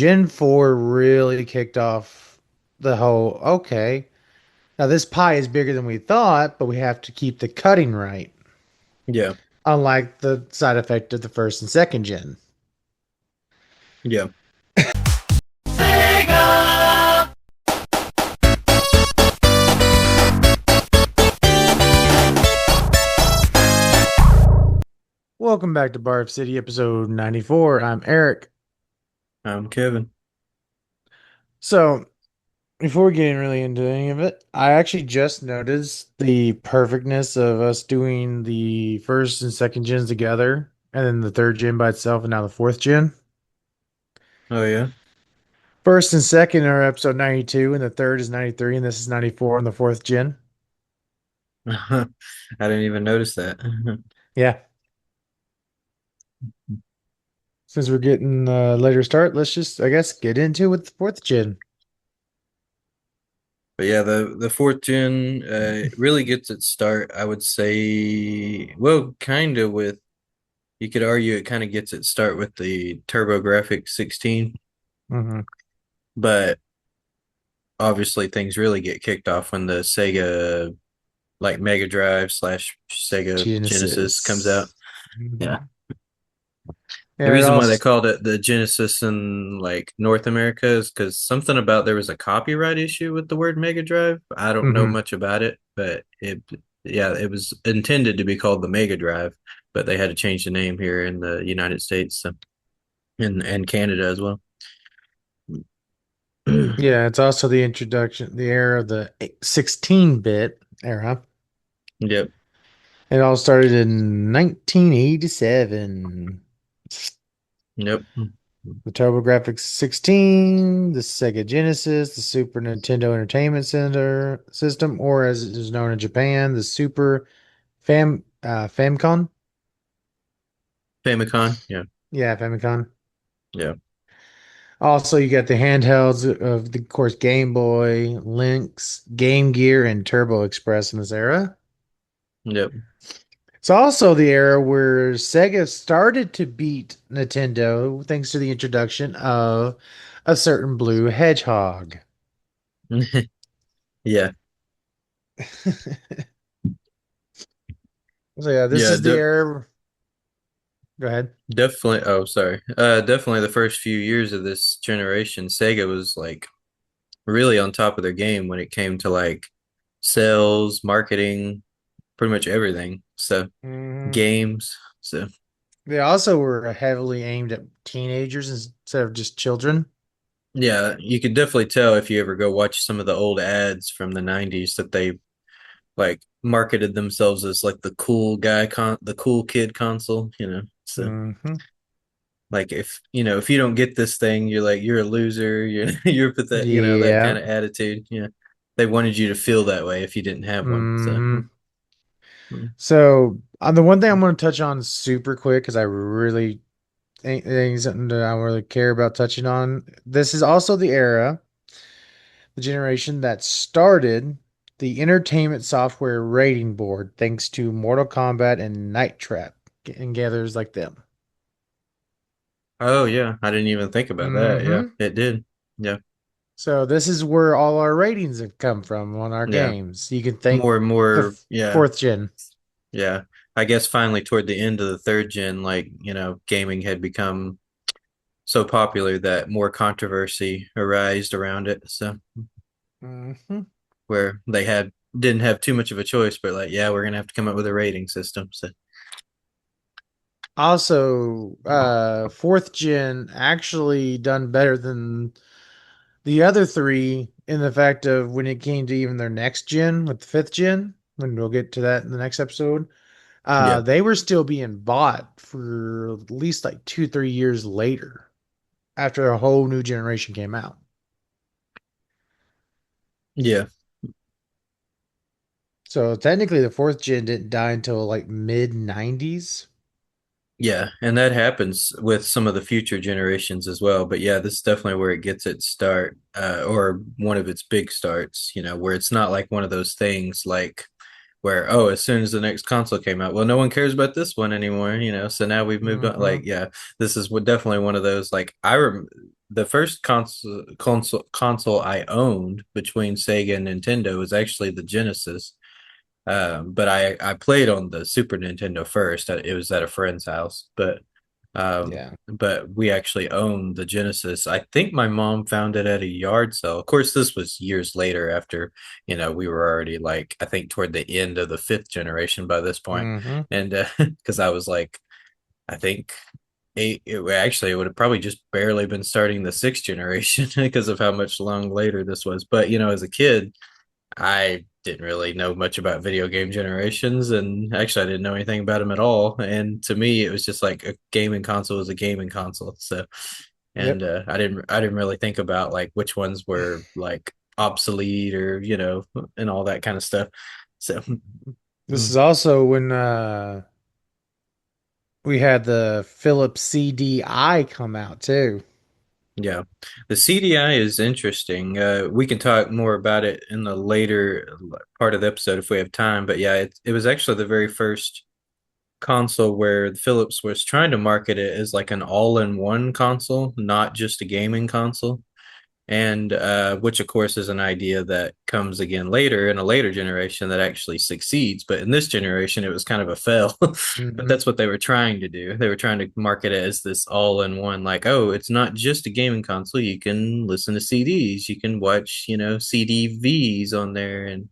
Gen 4 really kicked off the whole, okay, now this pie is bigger than we thought, but we have to keep the cutting right. Yeah, Unlike the side effect of the first and second gen. yeah. Welcome back to Barf City, episode 94. I'm Eric. I'm Kevin. So, before getting really into any of it, I actually just noticed the perfectness of us doing the first and second gens together, and then the third gen by itself, and now the fourth gen. Oh yeah. First and second are episode 92, and the third is 93, and this is 94 on the fourth gen. I didn't even notice that. Yeah. Since we're getting a later start, let's just, I guess, get into it with the fourth gen. But yeah, the fourth gen really gets its start, I would say, well, kind of with you could argue it kind of gets its start with the TurboGrafx 16, Hmm. but obviously things really get kicked off when the Sega like Mega Drive slash Sega Genesis comes out. Genesis. Yeah. Hmm. The Yeah, it reason why they also. called it the Genesis in like North America is because something about there was a copyright issue with the word Mega Drive. I don't know Hmm. much about it, but yeah, it was intended to be called the Mega Drive, but they had to change the name here in the United States, so, and Canada as well. Yeah, it's also the introduction, the era of the 16-bit era. Yep, It all started in 1987. yep, The TurboGrafx 16, the Sega Genesis, the Super Nintendo Entertainment Center system, or as it is known in Japan, the Super Famicom. Famicom. Yeah, Yeah, Famicom. yeah, Also, you got the handhelds of the, of course, Game Boy, Lynx, Game Gear, and Turbo Express in this era. yep. It's also the era where Sega started to beat Nintendo thanks to the introduction of a certain blue hedgehog. Yeah, So yeah, this yeah. is the era. Go ahead. Definitely. Oh, sorry. Definitely the first few years of this generation, Sega was like really on top of their game when it came to like sales, marketing, pretty much everything. So Hmm. games. So They also were heavily aimed at teenagers instead of just children. yeah, you could definitely tell if you ever go watch some of the old ads from the 90s that they like marketed themselves as like the cool guy the cool kid console, you know. So Hmm. like if you know if you don't get this thing, you're like you're a loser, you're pathetic, you know, that Yeah. kind of attitude. Yeah. They wanted you to feel that way if you didn't have one. So Hmm. So, the one thing I'm going to touch on super quick because I really think something that I really care about touching on. This is also the era, the generation that started the entertainment software rating board, thanks to Mortal Kombat and Night Trap and gathers like them. oh yeah, I didn't even think about that. Yeah, Hmm. it did. Yeah, So this is where all our ratings have come from on our yeah. games. You can thank More and the more. Yeah, fourth gen. yeah. I guess finally toward the end of the third gen, like you know, gaming had become so popular that more controversy arose around it. So Hmm. where they had didn't have too much of a choice, but like, yeah, we're gonna have to come up with a rating system. So Also, fourth gen actually done better than the other three in the fact of when it came to even their next gen with the fifth gen, and we'll get to that in the next episode. yeah, They were still being bought for at least like 2, 3 years later after a whole new generation came out. yeah. So technically, the fourth gen didn't die until like mid 90s. Yeah, and that happens with some of the future generations as well. But yeah, this is definitely where it gets its start, or one of its big starts, you know, where it's not like one of those things like where, oh, as soon as the next console came out, well, no one cares about this one anymore, you know, so now we've moved on. Hmm. Like, yeah, this is definitely one of those, like, the first console I owned between Sega and Nintendo was actually the Genesis. But I played on the Super Nintendo first. It was at a friend's house, Yeah. but we actually owned the Genesis. I think my mom found it at a yard sale. Of course, this was years later after, we were already like, I think toward the end of the fifth generation by this point. Hmm. And because I was like, I think it would have probably just barely been starting the sixth generation because of how much long later this was. But as a kid, I didn't really know much about video game generations, and actually, I didn't know anything about them at all. And to me, it was just like a gaming console was a gaming console. So, and Yep. I didn't really think about like which ones were like obsolete or and all that kind of stuff. So, This mm, is also when we had the Philips CDI come out too. yeah, the CDI is interesting. We can talk more about it in the later part of the episode if we have time. But yeah, it was actually the very first console where Philips was trying to market it as like an all-in-one console, not just a gaming console. And which of course is an idea that comes again later in a later generation that actually succeeds. But in this generation, it was kind of a fail. But Hmm. that's what they were trying to do. They were trying to market it as this all-in-one, like, oh, it's not just a gaming console. You can listen to CDs, you can watch, CDVs on there, and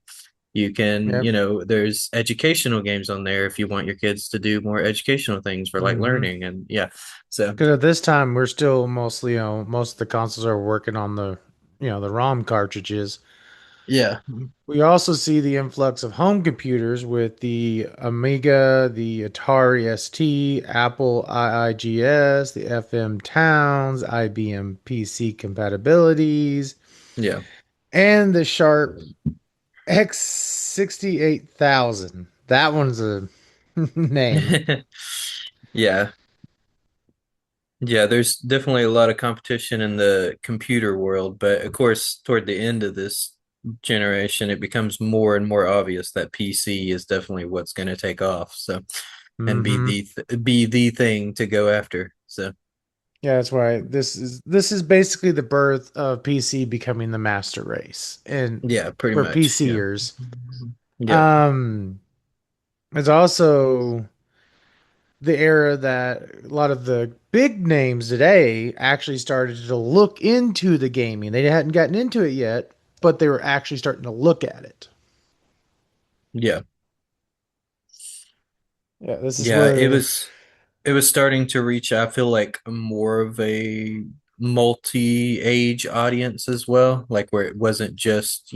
you can, Yep. there's educational games on there if you want your kids to do more educational things for like Hmm. learning. And yeah, so Because at this time we're still mostly, most of the consoles are working on the ROM cartridges. yeah, We also see the influx of home computers with the Amiga, the Atari ST, Apple IIGS, the FM Towns, IBM PC compatibilities, yeah. and the Sharp X68000. That one's a name. Yeah. Yeah, there's definitely a lot of competition in the computer world, but of course, toward the end of this generation, it becomes more and more obvious that PC is definitely what's going to take off. So, and Hmm. be the thing to go after. So, Yeah, that's why this is basically the birth of PC becoming the master race, and yeah, pretty for much. Yeah. PCers. Yep. Um, it's also the era that a lot of the big names today actually started to look into the gaming. They hadn't gotten into it yet, but they were actually starting to look at it. Yeah. Yeah, this is Yeah, it where was it was starting to reach, I feel like, more of a multi-age audience as well, like where it wasn't just,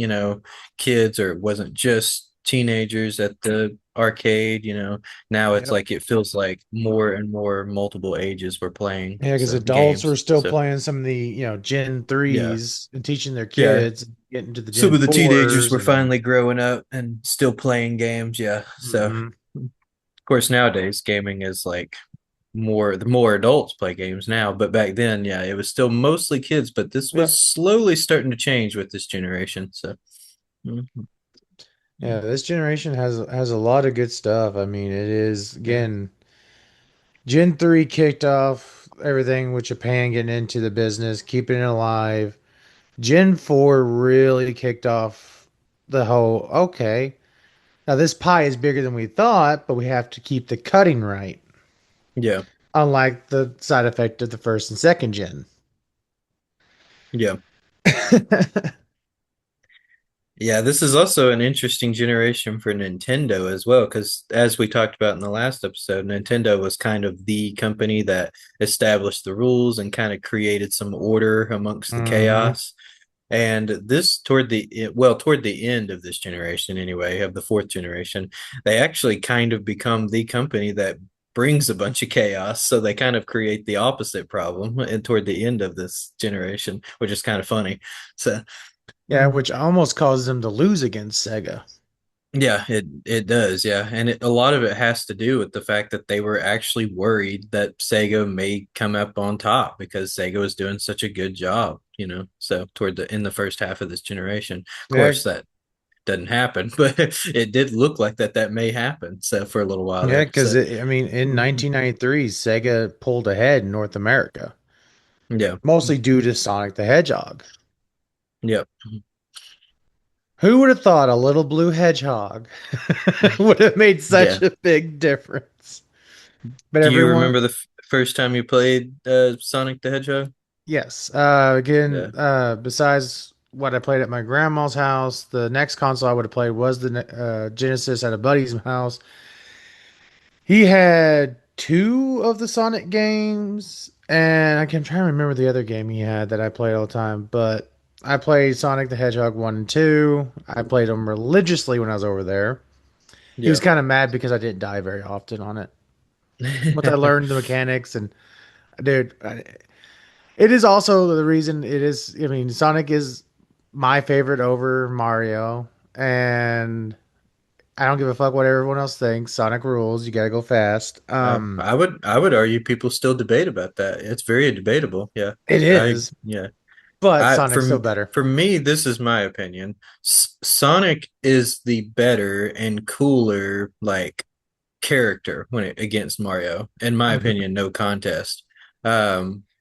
kids, or it wasn't just teenagers at the arcade. Now it's yep. like it feels like more and more multiple ages were playing Yeah, because so adults were games. still So playing some of the, Gen yeah. 3s and teaching their Yeah. kids, getting to the Some Gen of the teenagers 4s were and finally growing up and still playing games. Yeah. So hmm of course, nowadays gaming is like the more adults play games now, but back then, yeah, it was still mostly kids, but this was yep. slowly starting to change with this generation. So, mhm, Yeah, this generation has a lot of good stuff. I mean, it is yeah, again Gen 3 kicked off everything with Japan getting into the business, keeping it alive. Gen 4 really kicked off the whole, okay, now this pie is bigger than we thought, but we have to keep the cutting right. yeah, Unlike the side effect of the first and second gen. yeah. Yeah, this is also an interesting generation for Nintendo as well, because as we talked about in the last episode, Nintendo was kind of the company that established the rules and kind of created some order amongst the Hmm. chaos. And this toward the end of this generation anyway, of the fourth generation, they actually kind of become the company that brings a bunch of chaos. So they kind of create the opposite problem and toward the end of this generation, which is kind of funny. So Yeah, which almost caused them to lose against Sega. yeah, it does, yeah. And a lot of it has to do with the fact that they were actually worried that Sega may come up on top because Sega was doing such a good job, So toward the in the first half of this generation. Of Yeah, course, that doesn't happen, but it did look like that may happen. So for a little while yeah, there. because So I mean, in mhm. 1993, Sega pulled ahead in North America. Yeah. mostly due to Sonic the Hedgehog. Yep. Who would have thought a little blue hedgehog would have made such Yeah. a big difference? But Do you everyone, remember the first time you played Sonic the Hedgehog? yes. Again, Yeah. besides what I played at my grandma's house, the next console I would have played was the Genesis at a buddy's house. He had two of the Sonic games, and I'm trying to remember the other game he had that I played all the time. But I played Sonic the Hedgehog 1 and 2. I played them religiously when I was over there. He was Yeah. kind of mad because I didn't die very often on it. Once I learned the mechanics, and dude, it is also the reason it is. I mean, Sonic is my favorite over Mario, and I don't give a fuck what everyone else thinks. Sonic rules. You gotta go fast. I would argue people still debate about that. It's very debatable. Yeah. It I is, yeah. but I Sonic's still better. for me, this is my opinion. Sonic is the better and cooler like character when it against Mario. In my Hmm. opinion, no contest.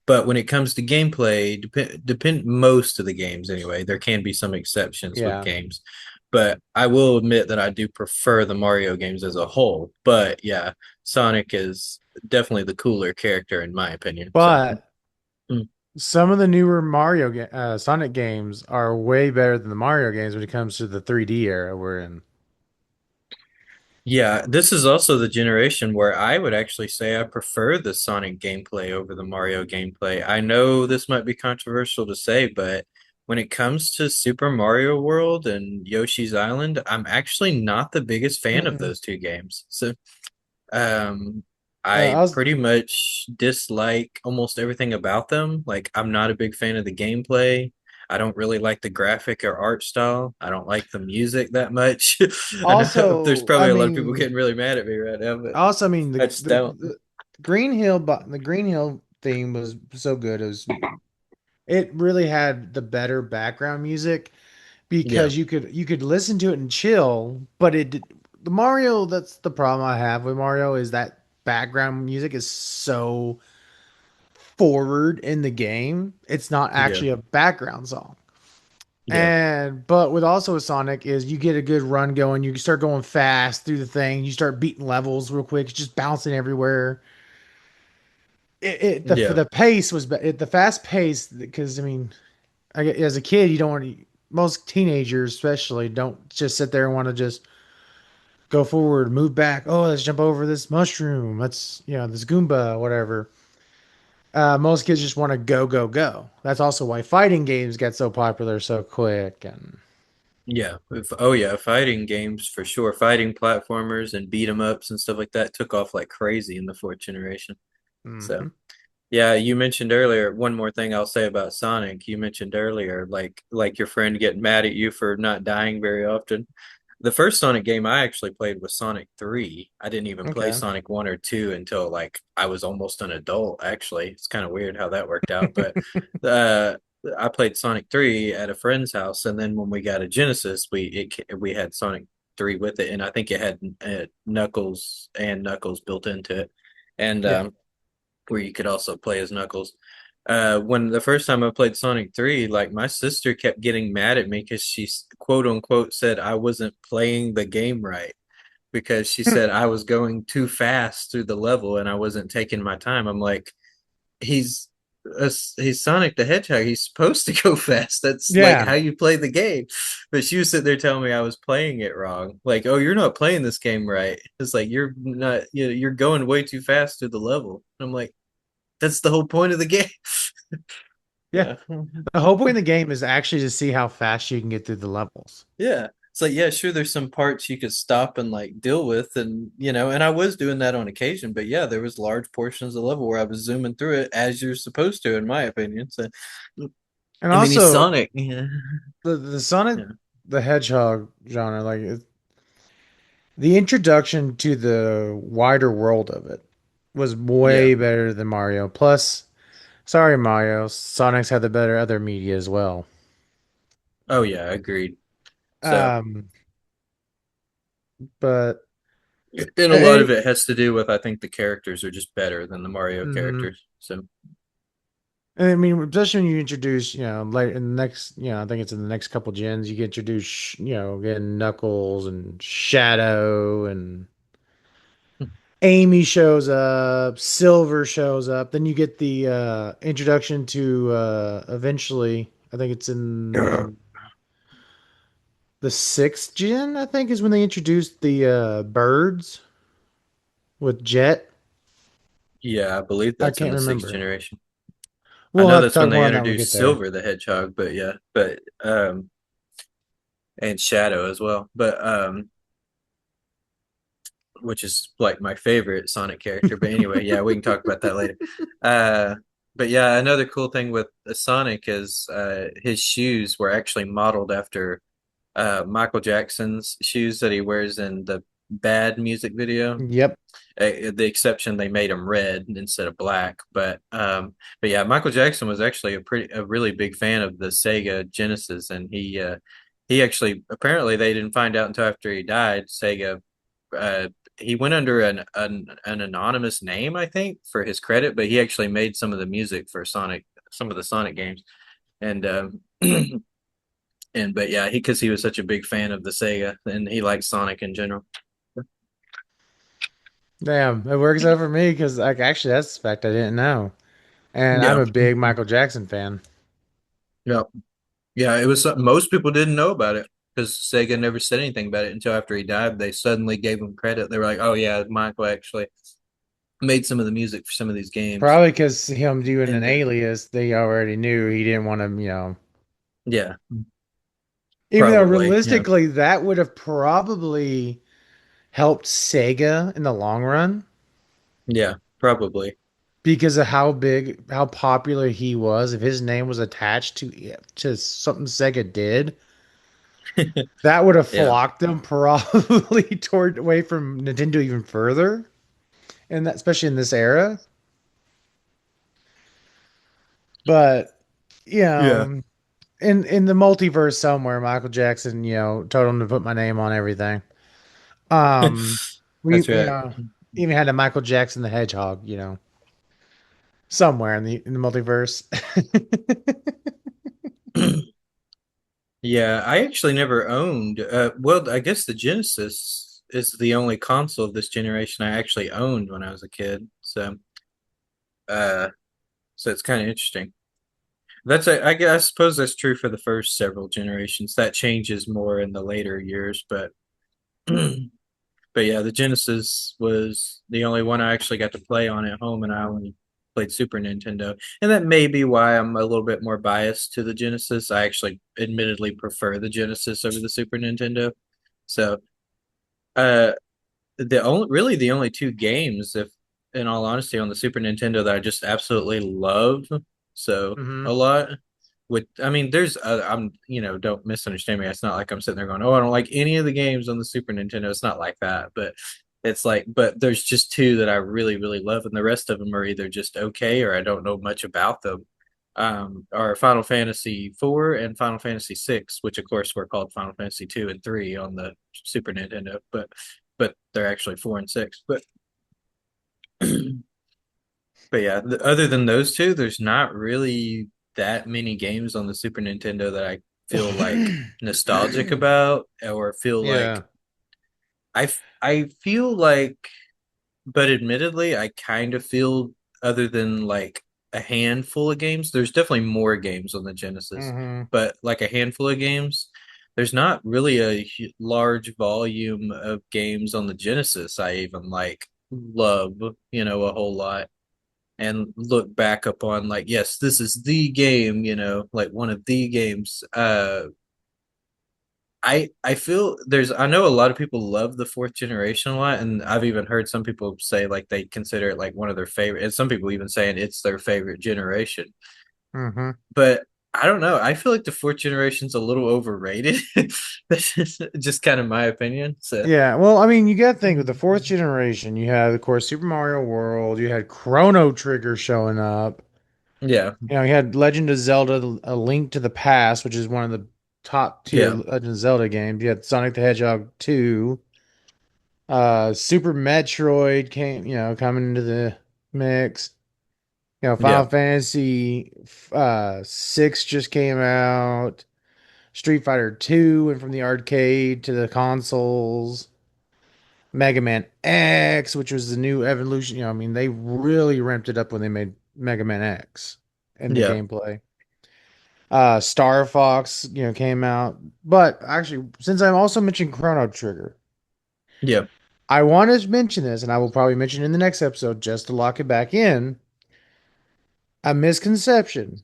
But when it comes to gameplay, depend most of the games anyway. There can be some exceptions with Yeah, games, but I will admit that I do prefer the Mario games as a whole. But yeah, Sonic is definitely the cooler character in my opinion. So. but mm. some of the newer Sonic games are way better than the Mario games when it comes to the 3D era we're in. Yeah, this is also the generation where I would actually say I prefer the Sonic gameplay over the Mario gameplay. I know this might be controversial to say, but when it comes to Super Mario World and Yoshi's Island, I'm actually not the biggest fan of Mm-mm. those two games. So, um, I I was pretty much dislike almost everything about them. Like, I'm not a big fan of the gameplay. I don't really like the graphic or art style. I don't like the music that much. I know there's also, I probably a lot of people mean, getting really mad at me right now, but also, I mean, I just don't. the Green Hill, the Green Hill theme was so good. It really had the better background music Yeah, because you could listen to it and chill, but the Mario, that's the problem I have with Mario is that background music is so forward in the game. It's not yeah, actually a background song. yeah, And but with also with Sonic is you get a good run going, you start going fast through the thing, you start beating levels real quick, it's just bouncing everywhere. yeah, The pace was the fast pace because I mean as a kid you don't want to, most teenagers especially don't just sit there and want to just go forward, move back. Oh, let's jump over this mushroom. Let's, this Goomba, whatever. Most kids just want to go, go, go. That's also why fighting games get so popular so quick. And yeah. Oh yeah, fighting games for sure. Fighting platformers and beat 'em ups and stuff like that took off like crazy in the fourth generation. So. Mhm. Yeah, you mentioned earlier, one more thing I'll say about Sonic. You mentioned earlier, like your friend getting mad at you for not dying very often. The first Sonic game I actually played was Sonic 3. I didn't even play Okay. Sonic 1 or 2 until like I was almost an adult, actually. It's kind of weird how that worked out, but uh I played Sonic 3 at a friend's house, and then when we got a Genesis, we had Sonic 3 with it, and I think it had Knuckles built into it. And Yeah. where you could also play as Knuckles. When the first time I played Sonic 3, like my sister kept getting mad at me because she quote unquote said I wasn't playing the game right because she said I was going too fast through the level and I wasn't taking my time. I'm like, he's he's Sonic the Hedgehog. He's supposed to go fast. That's like Yeah. how you play the game. But she was sitting there telling me I was playing it wrong. Like, oh, you're not playing this game right. It's like you're not. You're going way too fast through the level. I'm like, that's the whole point of the game. Yeah. Yeah. The whole point of the game is actually to see how fast you can get through the levels. Yeah. It's like, yeah, sure, there's some parts you could stop and like deal with, and and I was doing that on occasion, but yeah, there was large portions of the level where I was zooming through it as you're supposed to, in my opinion. So, And I mean, he's also Sonic. Yeah. the Sonic Yeah. the Hedgehog genre, like the introduction to the wider world of it was Yeah. way better than Mario. Plus, sorry Mario, Sonic's had the better other media as well. Oh yeah, agreed. So, Um, but and a lot of any, it has to do with I think the characters are just better than the Mario mhm. characters. So, And I mean, especially when you introduce, like in the next, I think it's in the next couple gens, you get introduce, again, Knuckles and Shadow and Amy shows up, Silver shows up. Then you get the introduction to eventually, I think it's in the sixth gen, I think is when they introduced the birds with Jet. Yeah, I believe I that's in can't the sixth remember. generation. I We'll know have to that's when talk they more on that when we get introduced there. Silver the Hedgehog, but yeah, but and Shadow as well. But which is like my favorite Sonic character. But anyway, yeah, we can talk about that later. Uh, but yeah, another cool thing with Sonic is his shoes were actually modeled after Michael Jackson's shoes that he wears in the Bad music video. Yep. The exception they made them red instead of black. But yeah, Michael Jackson was actually a really big fan of the Sega Genesis, and he actually apparently they didn't find out until after he died. Sega uh, he went under an anonymous name, I think, for his credit, but he actually made some of the music for Sonic, some of the Sonic games, and and but yeah, he because he was such a big fan of the Sega, and he likes Sonic in general. Damn, it works out for me because, like, actually, that's the fact I didn't know. And I'm Yeah, a big Michael Jackson fan. yeah, yeah. It was something most people didn't know about it because Sega never said anything about it until after he died. They suddenly gave him credit. They were like, "Oh yeah, Michael actually made some of the music for some of these games." Probably because him doing an And alias, they already knew he didn't want to, yeah, even though probably, yeah, realistically, that would have probably helped Sega in the long run yeah, probably, because of how big, how popular he was. If his name was attached to something Sega did, that would have yeah, flocked them probably toward away from Nintendo even further, and that especially in this era. But you yeah. know, in the multiverse somewhere, Michael Jackson, told him to put my name on everything. We That's right. even had a Michael Jackson the Hedgehog, somewhere in the multiverse. Yeah, I actually never owned. Well, I guess the Genesis is the only console of this generation I actually owned when I was a kid. Uh, so it's kind of interesting. I suppose that's true for the first several generations. That changes more in the later years, but but yeah, the Genesis was the only one I actually got to play on at home, and I only played Super Nintendo. And that may be why I'm a little bit more biased to the Genesis. I actually admittedly prefer the Genesis over the Super Nintendo. So, uh, the only two games, if in all honesty, on the Super Nintendo that I just absolutely love so a Hmm. lot. I mean, there's I'm don't misunderstand me. It's not like I'm sitting there going, oh, I don't like any of the games on the Super Nintendo. It's not like that, but it's like, but there's just two that I really really love, and the rest of them are either just okay or I don't know much about them. Are Final Fantasy 4 and Final Fantasy 6, which of course were called Final Fantasy 2 and 3 on the Super Nintendo, but they're actually 4 and 6. But yeah, other than those two, there's not really that many games on the Super Nintendo that I feel like nostalgic about or feel like Yeah. I feel like, but admittedly, I kind of feel other than like a handful of games, there's definitely more games on the Genesis, Hmm. but like a handful of games, there's not really a large volume of games on the Genesis I even like love, a whole lot and look back upon like, yes, this is the game, like one of the games. I feel I know a lot of people love the fourth generation a lot, and I've even heard some people say like they consider it like one of their favorite, and some people even saying it's their favorite generation. Hmm. But I don't know. I feel like the fourth generation's a little overrated. That's just kind of my opinion. So Yeah. Well, I mean, you got to think with the fourth generation, you had, of course, Super Mario World, you had Chrono Trigger showing up. yeah, You had Legend of Zelda: A Link to the Past, which is one of the top tier yeah. Legend of Zelda games. You had Sonic the Hedgehog 2. Super Metroid came, coming into the mix. Final Yeah. Fantasy 6 just came out. Street Fighter 2 went from the arcade to the consoles. Mega Man X, which was the new evolution. I mean, they really ramped it up when they made Mega Man X and the Yeah. gameplay. Star Fox, came out. But actually, since I'm also mentioning Chrono Trigger, Yeah. I want to mention this, and I will probably mention it in the next episode just to lock it back in. A misconception.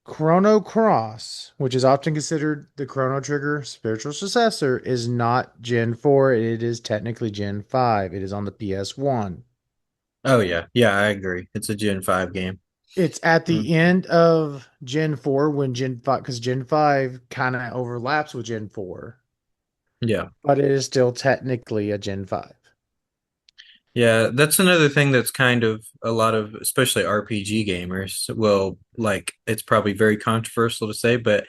Chrono Cross, which is often considered the Chrono Trigger spiritual successor, is not Gen 4. It is technically Gen 5. It is on the PS1. Oh yeah. Yeah, I agree. It's a Gen 5 game. It's at Mm. the end of Gen 4 when Gen 5, because Gen 5 kind of overlaps with Gen 4, Yeah. but it is still technically a Gen 5. Yeah, that's another thing that's kind of a lot of, especially RPG gamers. Well, like it's probably very controversial to say, but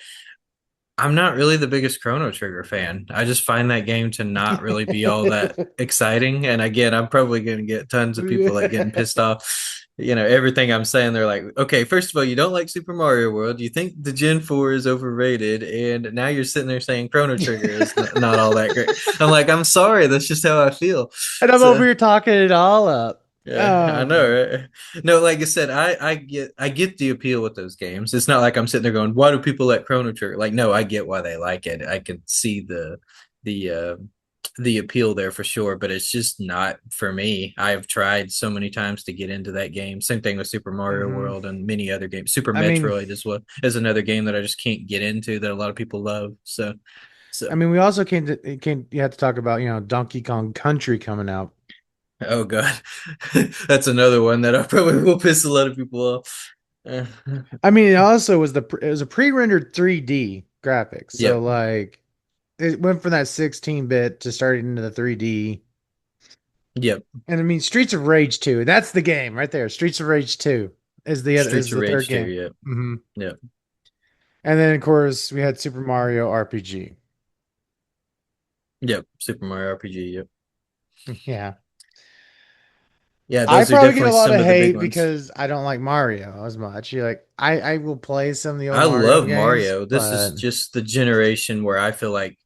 I'm not really the biggest Chrono Trigger fan. I just find that game to not really be all that exciting. And again, I'm probably going to get tons of people like getting pissed off. Everything I'm saying, they're like, okay, first of all, you don't like Super Mario World. You think the Gen 4 is overrated. And now you're sitting there saying Chrono Trigger is not all that great. I'm like, I'm sorry. That's just how I feel. And I'm over So. here talking it all up. Yeah, I know, right? No, like I said, I get the appeal with those games. It's not like I'm sitting there going, "Why do people like Chrono Trigger?" Like, no, I get why they like it. I can see the the appeal there for sure, but it's just not for me. I've tried so many times to get into that game. Same thing with Super Mario Hmm. World and many other games. Super I mean, Metroid as well is another game that I just can't get into that a lot of people love. So we also you have to talk about, Donkey Kong Country coming out. oh God, that's another one that I probably will piss a lot of people off. Uh, I mean, it was a pre-rendered 3D graphics. So yep, like it went from that 16-bit to starting into the 3D. yep. And I mean, Streets of Rage 2. That's the game right there. Streets of Rage 2 is Streets of the third Rage 2, game. yep, Hmm. yep, And then of course we had Super Mario RPG. yep. Super Mario RPG, yep. Yeah. Yeah, I those are probably get definitely a lot some of of the big hate ones. because I don't like Mario as much. You're like I will play some of the old I Mario love games, Mario. This but is just the generation where I feel like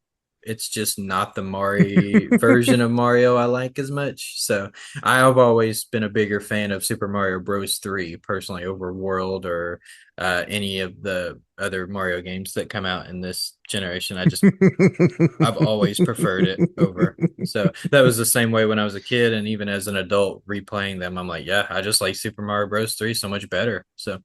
it's just not the Mario version of Mario I like as much. So I've always been a bigger fan of Super Mario Bros. 3 personally over World or any of the other Mario games that come out in this generation. I've always preferred it over. So that was the same way when I was a kid, and even as an adult replaying them, I'm like, yeah, I just like Super Mario Bros. 3 so much better. So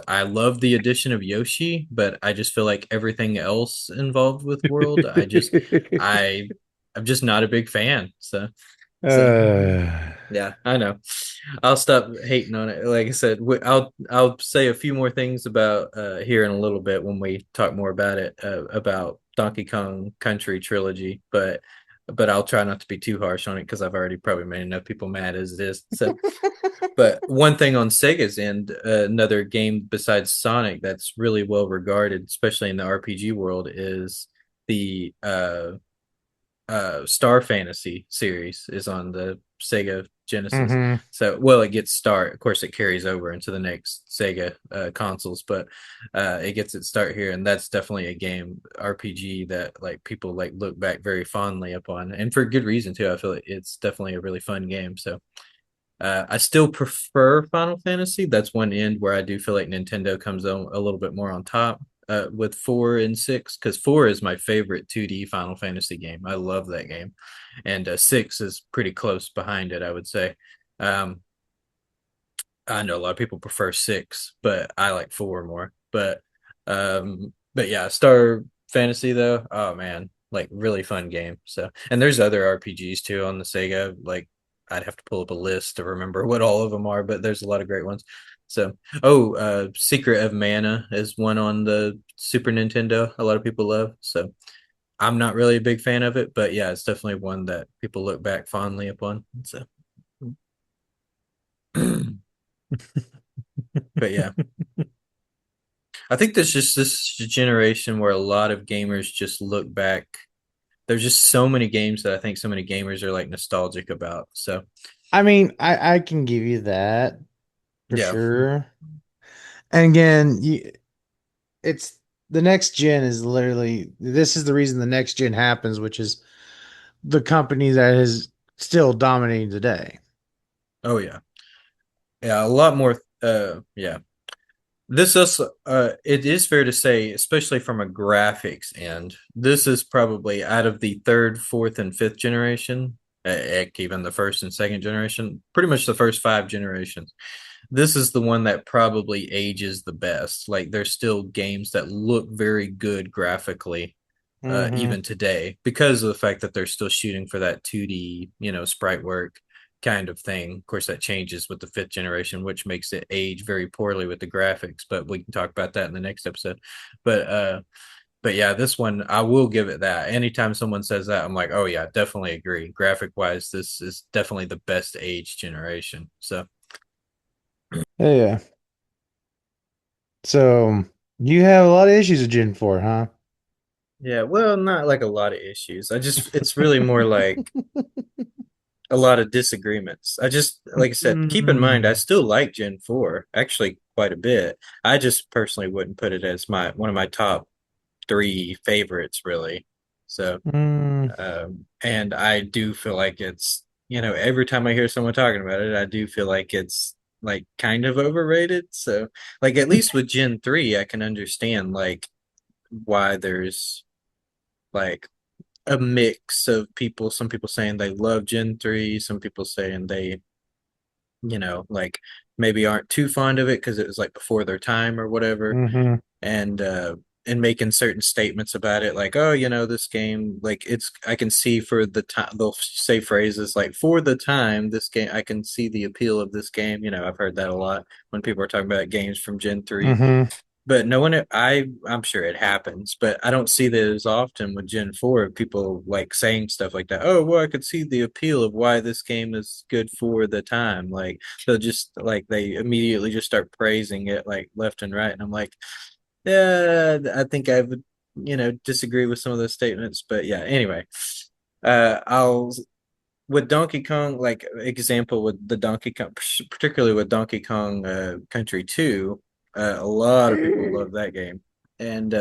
I love the addition of Yoshi, but I just feel like everything else involved with World, I I'm just not a big fan. So uh, yeah, I know. I'll stop hating on it. Like I said, I'll say a few more things about here in a little bit when we talk more about it about Donkey Kong Country trilogy, but I'll try not to be too harsh on it because I've already probably made enough people mad as it is. So, but one thing on Sega's end, another game besides Sonic that's really well regarded, especially in the RPG world, is the Star Fantasy series is on the Sega Genesis. mhm. So, well, it gets start. Of course, it carries over into the next Sega consoles, but it gets its start here, and that's definitely a game RPG that like people like look back very fondly upon, and for good reason too. I feel like it's definitely a really fun game. So, I still prefer Final Fantasy. That's one end where I do feel like Nintendo comes on a little bit more on top with 4 and 6 because 4 is my favorite 2D Final Fantasy game. I love that game, and 6 is pretty close behind it. I would say. Um, I know a lot of people prefer 6, but I like 4 more. But yeah, Star Fantasy though, oh man, like really fun game. So, and there's other RPGs too on the Sega. Like I'd have to pull up a list to remember what all of them are, but there's a lot of great ones. So, Secret of Mana is one on the Super Nintendo. A lot of people love. So, I'm not really a big fan of it, but yeah, it's definitely one that people look back fondly upon. So, but yeah. I think there's just this generation where a lot of gamers just look back. There's just so many games that I think so many gamers are like nostalgic about. So I mean, I can give you that. for Yeah. sure. And again, it's the next gen is literally this is the reason the next gen happens, which is the company that is still dominating today. Oh yeah. Yeah, a lot more yeah. This is it is fair to say, especially from a graphics end, this is probably out of the third, fourth, and fifth generation, heck, even the first and second generation, pretty much the first five generations. This is the one that probably ages the best. Like there's still games that look very good graphically, Mm-hmm. even today, because of the fact that they're still shooting for that 2D, sprite work kind of thing. Of course, that changes with the fifth generation, which makes it age very poorly with the graphics. But we can talk about that in the next episode. But but yeah, this one I will give it that. Anytime someone says that, I'm like, oh yeah, definitely agree. Graphic wise, this is definitely the best age generation. So Yeah, yeah. So you have a lot of issues with Gen 4, huh? yeah, well, not like a lot of issues. It's really more like a lot of disagreements. I just, like I said, keep in mind, I Mm, still like Gen 4 actually quite a bit. I just personally wouldn't put it as my one of my top three favorites, really. So, mm. and I do feel like it's, every time I hear someone talking about it, I do feel like it's like kind of overrated. So, like at least with Gen 3, I can understand like why there's like a mix of people. Some people saying they love Gen 3, some people saying they, like maybe aren't too fond of it because it was like before their time or whatever. Mm-hmm. And making certain statements about it, like, oh, this game, like it's I can see for the time they'll say phrases like for the time this game I can see the appeal of this game. I've heard that a lot when people are talking about games from Gen 3. Mm-hmm. But no one, I'm sure it happens, but I don't see that as often with Gen 4, people like saying stuff like that. Oh, well, I could see the appeal of why this game is good for the time. Like they'll just like they immediately just start praising it like left and right. And I'm like, yeah, I think I would, disagree with some of those statements. But yeah, anyway, I'll with Donkey Kong, like example with the Donkey Kong, particularly with Donkey Kong Country 2, a lot of people love that game. And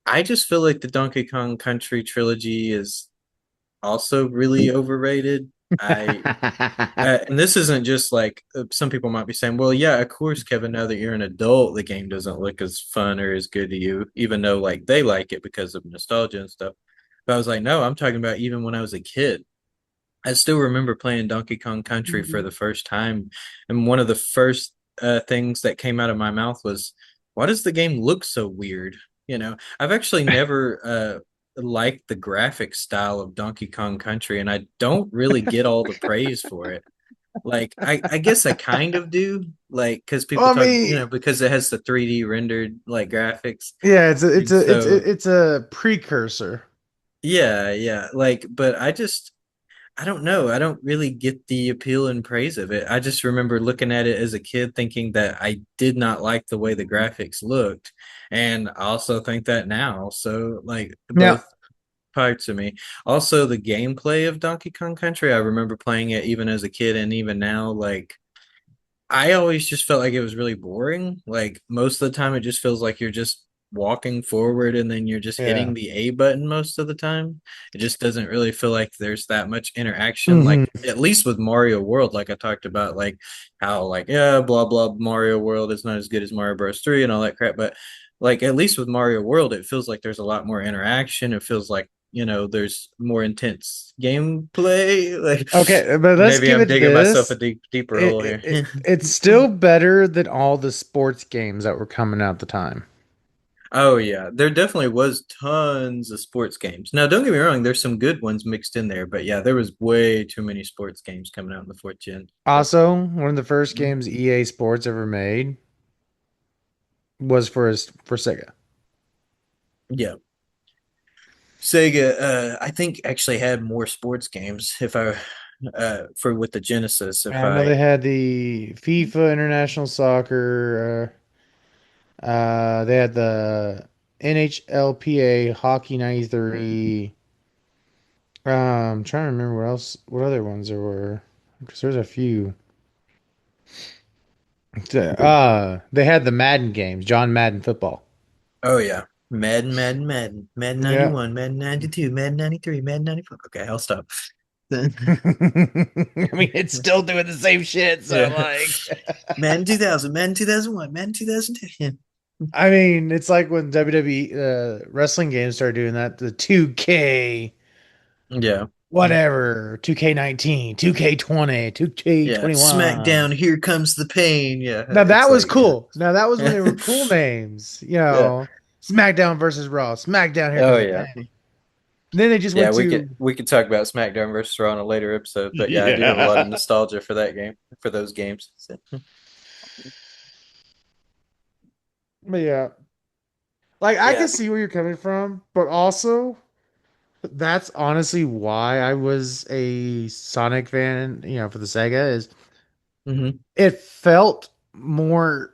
I just feel like the Donkey Kong Country trilogy is also really overrated. I and this isn't just like some people might be saying, well, yeah, of course, Kevin, now that you're an adult, the game doesn't look as fun or as good to you, even though like they like it because of nostalgia and stuff. But I was like, no, I'm talking about even when I was a kid. I still remember playing Donkey Kong Country for the first time, and one of the first things that came out of my mouth was, "Why does the game look so weird?" I've actually never liked the graphic style of Donkey Kong Country, and I don't really get all the praise for it. Like, I guess I kind of do, like, because people Well, I talk, mean, because it has the 3D rendered like graphics, yeah, and so it's a precursor. yeah, yeah, like, but I don't know. I don't really get the appeal and praise of it. I just remember looking at it as a kid thinking that I did not like the way the graphics looked. And I also think that now. So, like, Yeah. both parts of me. Also, the gameplay of Donkey Kong Country, I remember playing it even as a kid and even now. Like, I always just felt like it was really boring. Like most of the time, it just feels like you're just walking forward and then you're just Yeah. hitting the A button most of the time. It just doesn't really feel like there's that much interaction. Hmm. Like at least with Mario World, like I talked about, like how like yeah, blah blah Mario World is not as good as Mario Bros. 3 and all that crap. But like at least with Mario World, it feels like there's a lot more interaction. It feels like there's more intense gameplay. Like Okay, but let's maybe give I'm it digging myself a this. deeper hole here. It's still better than all the sports games that were coming out at the time. Oh yeah, there definitely was tons of sports games. Now, don't get me wrong, there's some good ones mixed in there, but yeah, there was way too many sports games coming out in the fourth gen. So Also, one of the first mhm. games EA Sports ever made was for Sega. Yeah, Sega, I think actually had more sports games if I for with the Genesis. If I know they I had the FIFA International Soccer. They had the NHLPA Hockey 93. Trying to remember what other ones there were, because there's a few. They had the Madden games, John Madden football. Oh yeah. Madden, Madden, Madden, Madden Yeah. 91, Madden 92, Madden 93, Madden 94. Okay, I'll stop. I mean, it's still doing the same shit, so Yeah. like Madden 2000, Madden 2001, Madden 2010. I mean, it's like when WWE wrestling games started doing that, the 2K Yeah. whatever, 2K19, 2K20, Yeah. 2K21. SmackDown, here comes the pain. Yeah. Now that It's was like, yeah. cool. Now that was when they were cool names, Yeah. SmackDown versus Raw, SmackDown, here Oh comes the yeah. pain. Then they just Yeah, went to we could talk about SmackDown versus Raw on a later episode, but yeah, I do have a lot of yeah. nostalgia for that game, for those games. So, But yeah, like I yeah. can see where you're coming from, but also that's honestly why I was a Sonic fan, for the Sega is Hmm. it felt more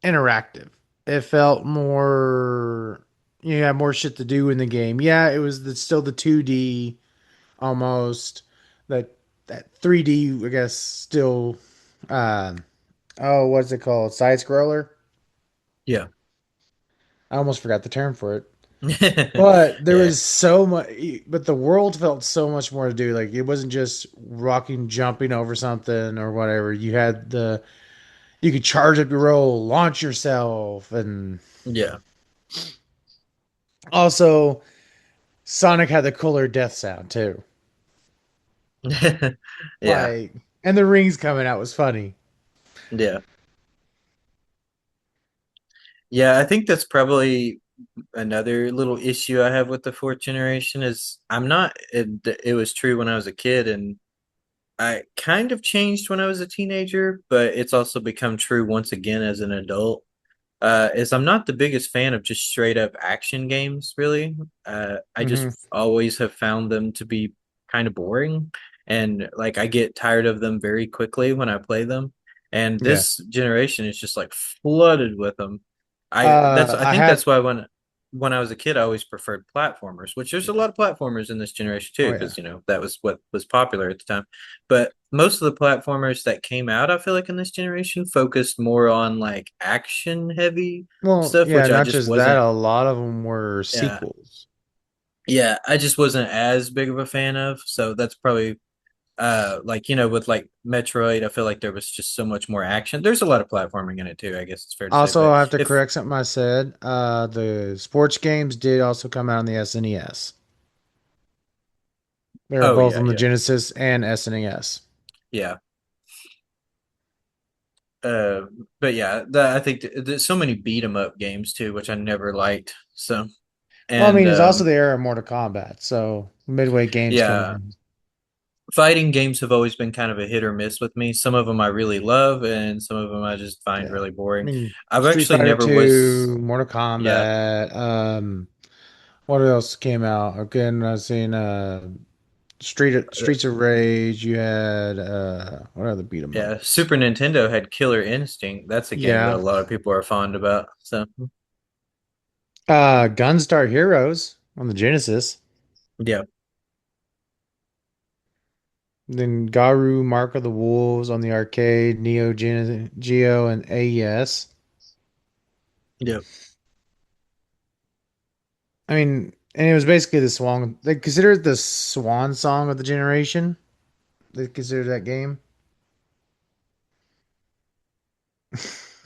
interactive. It felt more you had more shit to do in the game. Yeah, it was still the 2D almost that 3D, I guess still what's it called? Side scroller? Yeah. I almost forgot the term for it. But there Yeah. was so much, but the world felt so much more to do. Like it wasn't just rocking, jumping over something or whatever. You could charge up your roll, launch yourself, and Yeah. also Sonic had the cooler death sound too. Yeah. Like, and the rings coming out was funny. Yeah. Yeah, I think that's probably another little issue I have with the fourth generation is I'm not it was true when I was a kid and I kind of changed when I was a teenager, but it's also become true once again as an adult. Is I'm not the biggest fan of just straight up action games, really. I just Hmm. always have found them to be kind of boring, and like I get tired of them very quickly when I play them. And Yeah. this generation is just like flooded with them. I I think had, that's why when I was a kid, I always preferred platformers, which there's a lot of platformers in this generation too, oh yeah. because that was what was popular at the time. But most of the platformers that came out, I feel like in this generation, focused more on like action heavy Well, stuff, yeah, which I not just just that, wasn't. a lot of them were Yeah, sequels. yeah, I just wasn't as big of a fan of. So that's probably like with like Metroid, I feel like there was just so much more action. There's a lot of platforming in it too, I guess it's fair to say. Also, But I have to if correct something I said. The sports games did also come out on the SNES. They were oh both yeah, on the yeah, Genesis and SNES. yeah. Uh, but yeah, I think there's so many beat 'em up games too, which I never liked. So Well, I and mean, it's also the era of Mortal Kombat, so Midway Games coming yeah, in. fighting games have always been kind of a hit or miss with me. Some of them I really love, and some of them I just find Yeah. really I boring. mean, I've Street actually Fighter never 2, was, Mortal yeah. Kombat, what else came out? Again, I was seeing uh, Streets of Rage, you had what other beat 'em Yeah, ups? Super Nintendo had Killer Instinct. That's a game that a Yeah. lot of people are fond about. So, Gunstar Heroes on the Genesis. yeah, Then Garu, Mark of the Wolves on the arcade, Geo, and AES. yeah, I mean, and it was basically the swan. They consider it the swan song of the generation. They consider that game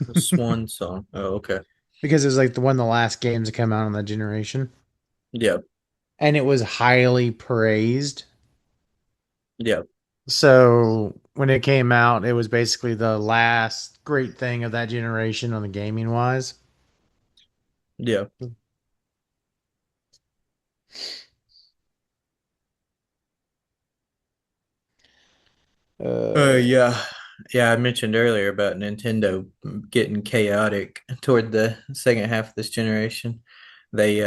the Swan Song. Oh, okay. because it was like the one of the last games to come out on that generation, Yeah, and it was highly praised. yeah, So when it came out, it was basically the last great thing of that generation on the gaming wise. yeah. Uh, Yeah, yeah. I mentioned earlier about Nintendo getting chaotic toward the second half of this generation. They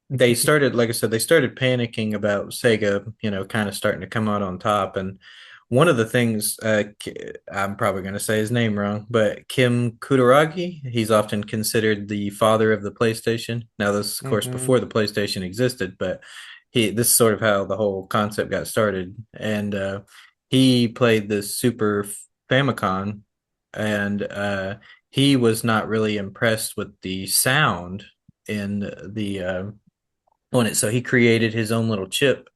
they started, like I said, they started panicking about Sega, kind of starting to come out on top. And one of the things, I'm probably going to say his name wrong, but Kim Kutaragi, he's often considered the father of the PlayStation. Now, this is, of course, mhm. before the PlayStation existed, but this is sort of how the whole concept got started. And he played the Super. Famicom, and he was not really impressed with the sound in the on it, so he created his own little chip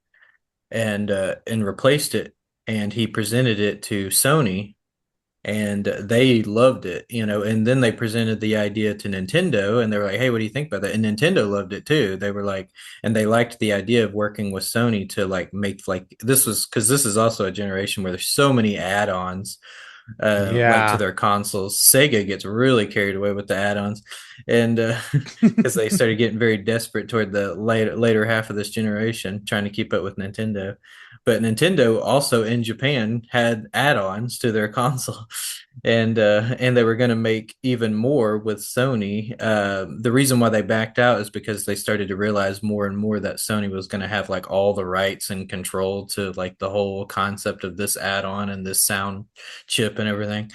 and replaced it, and he presented it to Sony, and they loved it, and then they presented the idea to Nintendo, and they were like, hey, what do you think about that? And Nintendo loved it too. They were like, and they liked the idea of working with Sony to like make, like, this was because this is also a generation where there's so many add-ons, like to Yeah. their consoles. Sega gets really carried away with the add-ons, and because they started getting very desperate toward the later half of this generation, trying to keep up with Nintendo. But Nintendo also in Japan had add-ons to their console, and they were going to make even more with Sony. The reason why they backed out is because they started to realize more and more that Sony was going to have like all the rights and control to like the whole concept of this add-on and this sound chip and everything.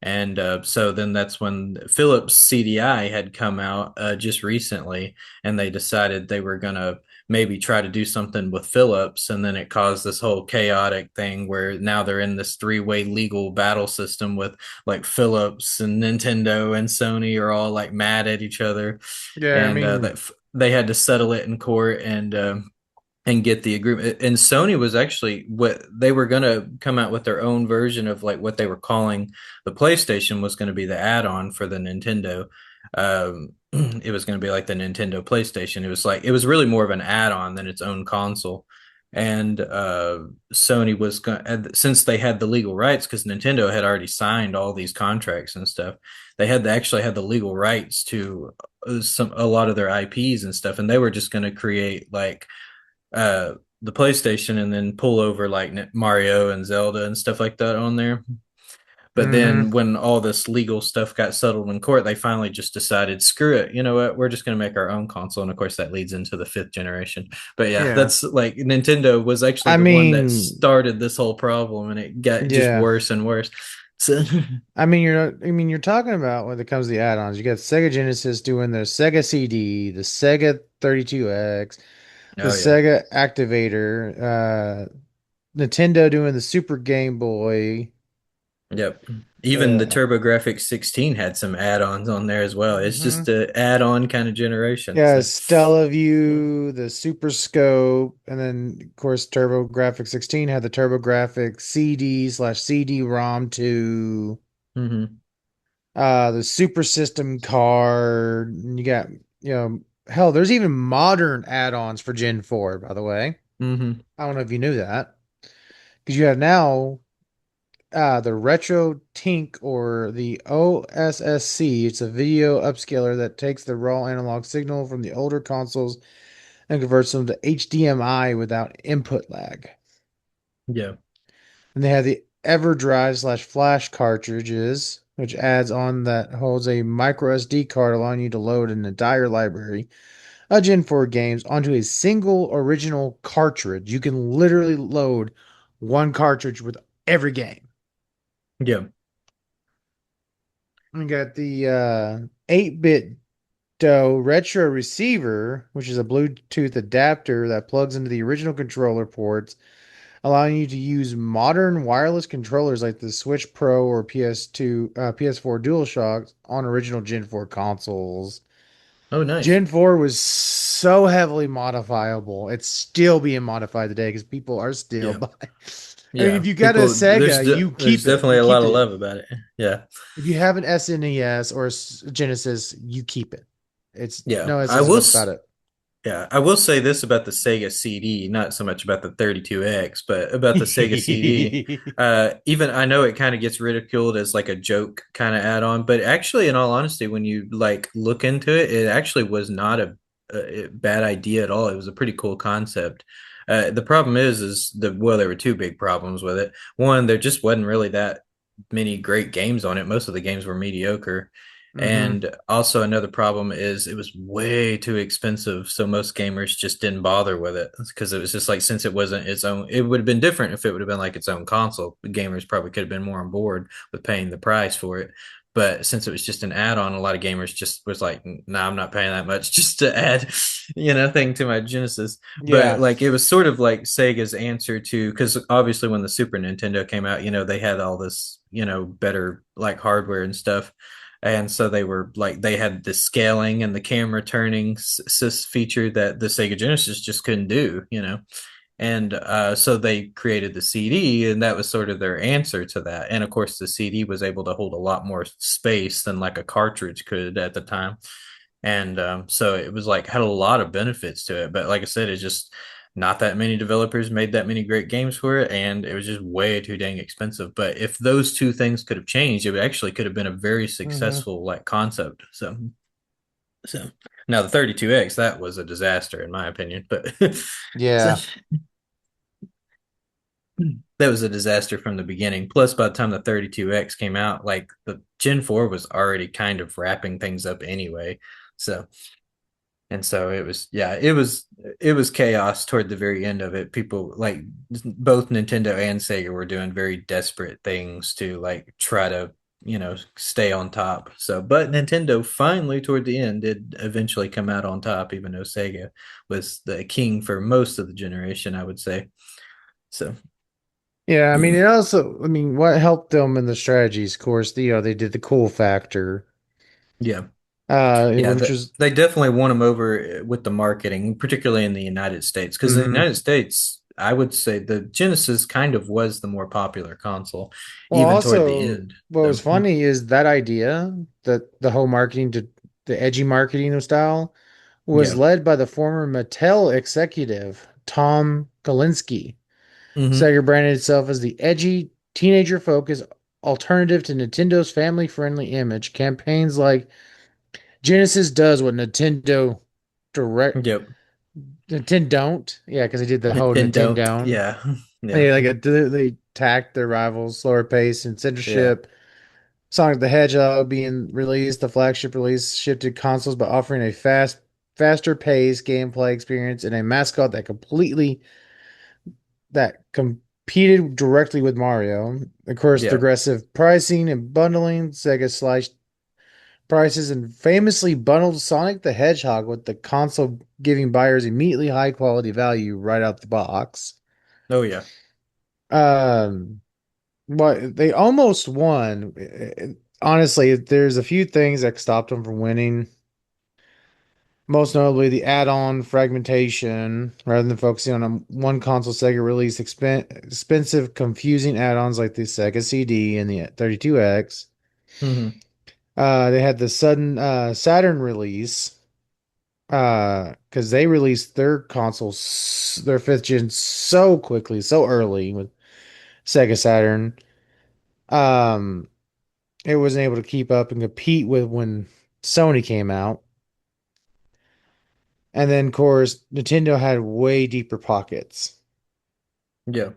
And so then that's when Philips CDI had come out just recently, and they decided they were going to maybe try to do something with Philips. And then it caused this whole chaotic thing where now they're in this three-way legal battle system with like Philips and Nintendo and Sony are all like mad at each other. Yeah, I And mean, that they had to settle it in court, and get the agreement. And Sony was actually, what they were going to come out with their own version of like what they were calling the PlayStation was going to be the add-on for the Nintendo. It was going to be like the Nintendo PlayStation. It was really more of an add-on than its own console. And Sony was going, since they had the legal rights, because Nintendo had already signed all these contracts and stuff. They had actually had the legal rights to a lot of their IPs and stuff, and they were just going to create like the PlayStation and then pull over like Mario and Zelda and stuff like that on there. But mm-hmm. then when all this legal stuff got settled in court, they finally just decided, screw it. You know what? We're just going to make our own console. And of course, that leads into the fifth generation. But yeah, Yeah. that's like Nintendo was actually I the one that mean, started this whole problem, and it got just yeah. worse and worse. So, I mean, you're talking about when it comes to the add-ons, you got Sega Genesis doing their Sega CD, the Sega 32X, the oh, yeah. Sega Activator, Nintendo doing the Super Game Boy. Yep. Even the Uh, TurboGrafx 16 had some add-ons on there as well. It's mhm. just a add-on kind of generation. Yeah, So, Stellaview, the Super Scope, and then of course TurboGrafx 16 had the TurboGrafx CD/CD-ROM 2, hmm the Super System card. And you got, hell, there's even modern add-ons for Gen 4, by the way. hmm I don't know if you knew that. Because you have now the Retro Tink or the OSSC. It's a video upscaler that takes the raw analog signal from the older consoles and converts them to HDMI without input lag. Yeah. And they have the EverDrive/Flash cartridges, which adds on that holds a micro SD card, allowing you to load an entire library of Gen 4 games onto a single original cartridge. You can literally load one cartridge with every game. Yeah. We got the 8-bit DOE retro receiver, which is a Bluetooth adapter that plugs into the original controller ports, allowing you to use modern wireless controllers like the Switch Pro or PS4 DualShock on original Gen 4 consoles. Oh, nice. Gen 4 was so heavily modifiable. It's still being modified today because people are still Yeah. buying. I mean, Yeah. if you got a People, Sega, you there's keep it. definitely You a lot keep of it. love about it. Yeah. If you have an SNES or a Genesis, you keep it. It's Yeah. no ifs, ands, or buts about it. Yeah, I will say this about the Sega CD, not so much about the 32X, but about the Sega CD. Even I know it kind of gets ridiculed as like a joke kind of add-on, but actually, in all honesty, when you like look into it, it actually was not a bad idea at all. It was a pretty cool concept. The problem is there were two big problems with it. One, there just wasn't really that many great games on it. Most of the games were mediocre. Hmm. And also another problem is it was way too expensive, so most gamers just didn't bother with it because it was just like, since it wasn't its own, it would have been different if it would have been like its own console. The gamers probably could have been more on board with paying the price for it. But since it was just an add-on, a lot of gamers just was like, "Nah, I'm not paying that much just to add, thing to my Genesis." But Yeah. like, it was sort of like Sega's answer to, because obviously when the Super Nintendo came out, they had all this better like hardware and stuff. And so they were like they had the scaling and the camera turning feature that the Sega Genesis just couldn't do. And so they created the CD, and that was sort of their answer to that. And of course, the CD was able to hold a lot more space than like a cartridge could at the time. And so it was like had a lot of benefits to it. But like I said, it's just not that many developers made that many great games for it, and it was just way too dang expensive. But if those two things could have changed, it actually could have been a very Hmm. successful like concept. So now the 32X, that was a disaster in my opinion. But so Yeah. that was a disaster from the beginning. Plus, by the time the 32X came out, like the Gen 4 was already kind of wrapping things up anyway. So, and so it was, yeah, it was chaos toward the very end of it. People like both Nintendo and Sega were doing very desperate things to like try to, stay on top. So, but Nintendo finally toward the end did eventually come out on top, even though Sega was the king for most of the generation, I would say. So, Yeah, I mean, it also, I mean, what helped them in the strategies, of course, they did the cool factor, yeah. Yeah, which was, they definitely won them over with the marketing, particularly in the United States. Because the mhm. United States, I would say the Genesis kind of was the more popular console, Well, even toward the also, end. what So, was funny is that idea that the whole marketing to the edgy marketing style was yeah. led by the former Mattel executive, Tom Kalinske. Hmm. Sega branded itself as the edgy, teenager-focused alternative to Nintendo's family-friendly image. Campaigns like Genesis does what direct Yep. Nintendo don't. Yeah, because they did the whole And Nintendo don't. down. Yeah. Yeah. They they attacked their rivals, slower pace and Yeah. censorship. Sonic the Hedgehog being released, the flagship release shifted consoles by offering a faster paced gameplay experience and a mascot that competed directly with Mario. Of course, the Yeah. aggressive pricing and bundling, Sega sliced prices and famously bundled Sonic the Hedgehog with the console, giving buyers immediately high quality value right out the box. Oh, yeah. Um, but they almost won. Honestly, there's a few things that stopped them from winning. Most notably, the add-on fragmentation, rather than focusing on one console, Sega released expensive, confusing add-ons like the Sega CD and the 32X. Hmm. They had the sudden Saturn release because they released their consoles, their fifth gen, so quickly, so early with Sega Saturn. Um, it wasn't able to keep up and compete with when Sony came out. And then, of course, Nintendo had way deeper pockets. Yeah.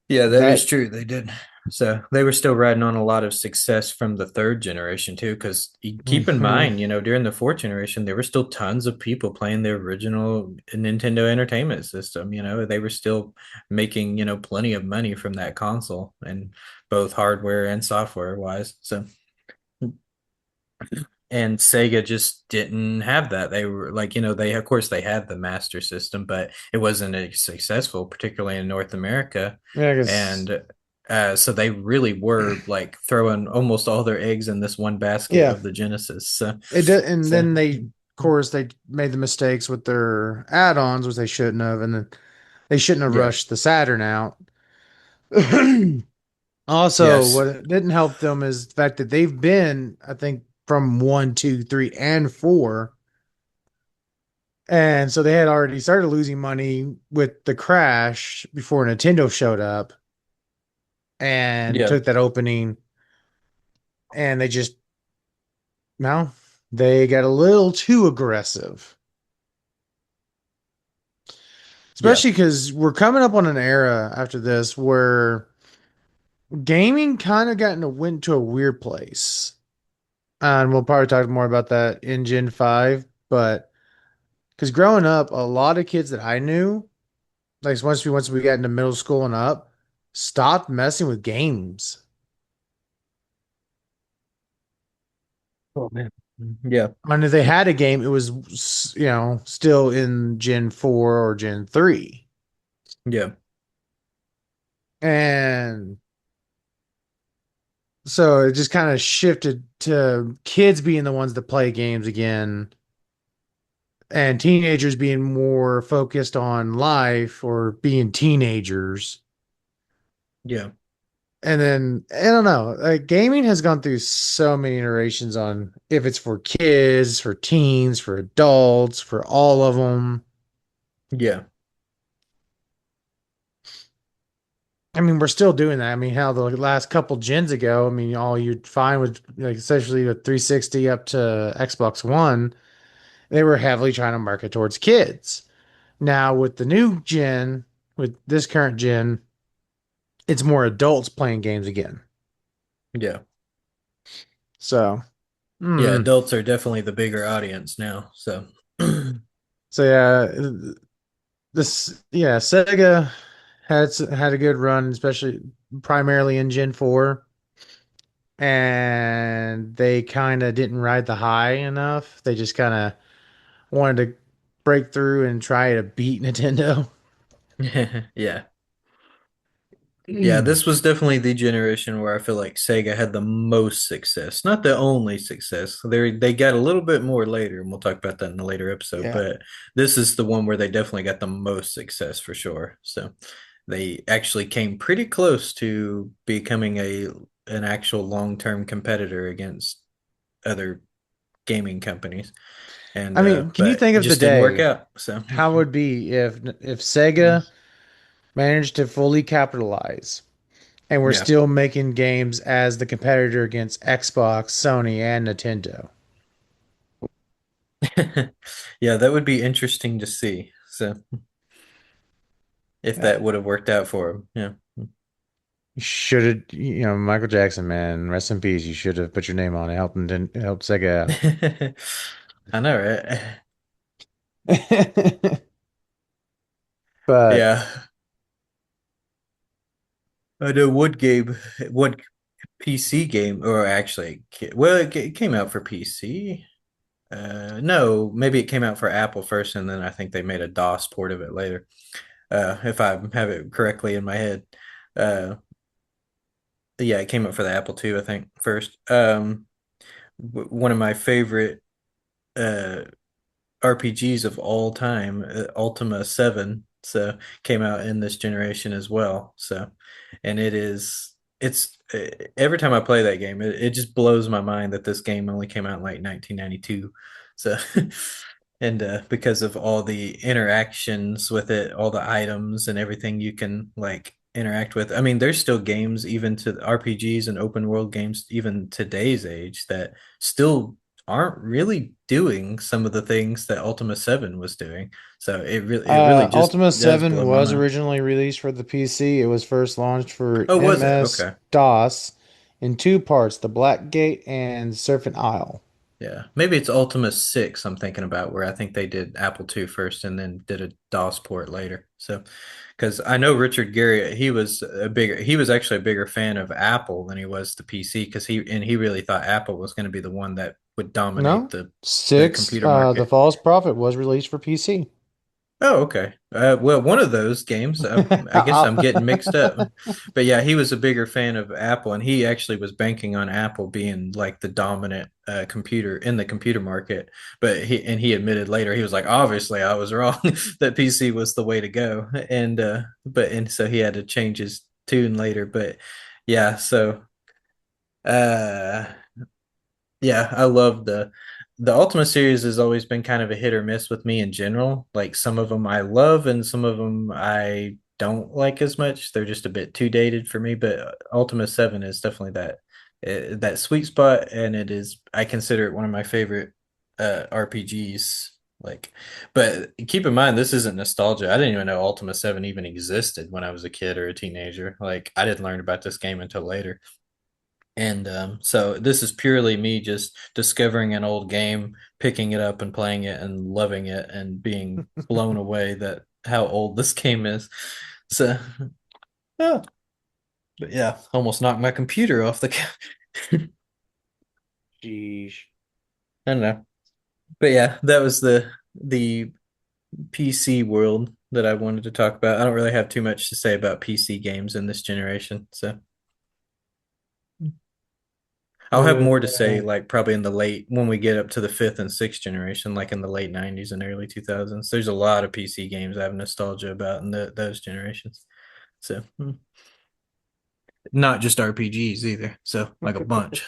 Yeah, that is That true. They did. So they were still riding on a lot of success from the third generation too. Because keep in Mhm. mind, during the fourth generation, there were still tons of people playing the original Nintendo Entertainment System. They were still making plenty of money from that console, and both hardware and software wise. So and Sega just didn't have that. They were like, they of course they had the Master System, but it wasn't as successful, particularly in North America. Yeah, because And so they really were like throwing almost all their eggs in this one basket yeah, of the Genesis. So, it did, and so then of course, they made the mistakes with their add-ons, which they shouldn't have, and then they shouldn't have yeah, rushed the Saturn out. Also, yes, what didn't help them is the fact that they've been, I think, from one, two, three, and four, and so they had already started losing money with the crash before Nintendo showed up and yeah, took that opening, and they just no, they got a little too aggressive. yeah, Especially because we're coming up on an era after this where gaming kind of went to a weird place. And we'll probably talk more about that in Gen 5. But because growing up, a lot of kids that I knew, like once we got into middle school and up, stopped messing with games. oh man, yeah, And if they had a game, it was, still in Gen 4 or Gen 3. yeah, And so it just kind of shifted to kids being the ones that play games again and teenagers being more focused on life or being teenagers. Yeah. And then I don't know, like gaming has gone through so many iterations on if it's for kids, for teens, for adults, for all of them. Yeah. I mean, we're still doing that. I mean, how the last couple gens ago, I mean, all you'd find was like essentially a 360 up to Xbox One, they were heavily trying to market towards kids. Now with the new gen, with this current gen, it's more adults playing games again. Yeah. So, Yeah, mm, adults are definitely the bigger audience now. So so yeah, this yeah, Sega had a good run, especially primarily in Gen 4, and they kind of didn't ride the high enough. They just kind of wanted to break through and try to beat Nintendo. yeah. Yeah, this was definitely the generation where I feel like Sega had the most success. Not the only success. They got a little bit more later, and we'll talk about that in a later episode, Yeah. but this is the one where they definitely got the most success for sure. So they actually came pretty close to becoming a an actual long-term competitor against other gaming companies. And I mean, can you but think it of the just didn't work day out. So how it would be if Sega managed to fully capitalize and we're yeah. still making games as the competitor against Xbox, Sony, and Nintendo? Yeah, that would be interesting to see. So if Yeah. that would have worked out for him. Yeah. You should have, Michael Jackson, man, rest in peace. You should have put your name on it, helped Sega I know, right? out. But Yeah. I know what PC game, or actually, well, it came out for PC. No, maybe it came out for Apple first, and then I think they made a DOS port of it later. If I have it correctly in my head. Uh, yeah, it came out for the Apple II, I think, first. One of my favorite uh RPGs of all time, Ultima 7, so came out in this generation as well. So, and it's every time I play that game, it just blows my mind that this game only came out in like 1992. So, and because of all the interactions with it, all the items and everything you can like interact with. I mean, there's still games even to RPGs and open world games even today's age that still aren't really doing some of the things that Ultima 7 was doing. So it really just Ultima does 7 blow my was mind. originally released for the PC. It was first launched for Oh, was it? Okay. MS-DOS in two parts, the Black Gate and Serpent Isle. Yeah. Maybe it's Ultima 6 I'm thinking about where I think they did Apple II first and then did a DOS port later. So because I know Richard Garriott, he was actually a bigger fan of Apple than he was the PC because he really thought Apple was going to be the one that would dominate No, the 6, computer The market. False Prophet was released for PC. Oh, okay. Well, one of those games, I guess I'm getting mixed up. But yeah, he was a bigger fan of Apple, and he actually was banking on Apple being like the dominant computer in the computer market. But he admitted later he was like, obviously, I was wrong that PC was the way to go, and so he had to change his tune later. But yeah, so uh, yeah, I love the Ultima series has always been kind of a hit or miss with me in general. Like some of them I love and some of them I don't like as much. They're just a bit too dated for me, but Ultima 7 is definitely that sweet spot and it is I consider it one of my favorite RPGs. Like but keep in mind this isn't nostalgia. I didn't even know Ultima 7 even existed when I was a kid or a teenager. Like I didn't learn about this game until later. And so this is purely me just discovering an old game, picking it up and playing it and loving it and being blown away that how old this game is. So, yeah, but yeah, almost knocked my computer off the couch. Sheesh. I don't know. But yeah, that was the PC world. that I wanted to talk about. I don't really have too much to say about PC games in this generation, so I'll have more to say Uh, like probably in the late when we get up to the fifth and sixth generation, like in the late '90s and early 2000s. There's a lot of PC games I have nostalgia about in those generations. So not just RPGs either. So like a bunch.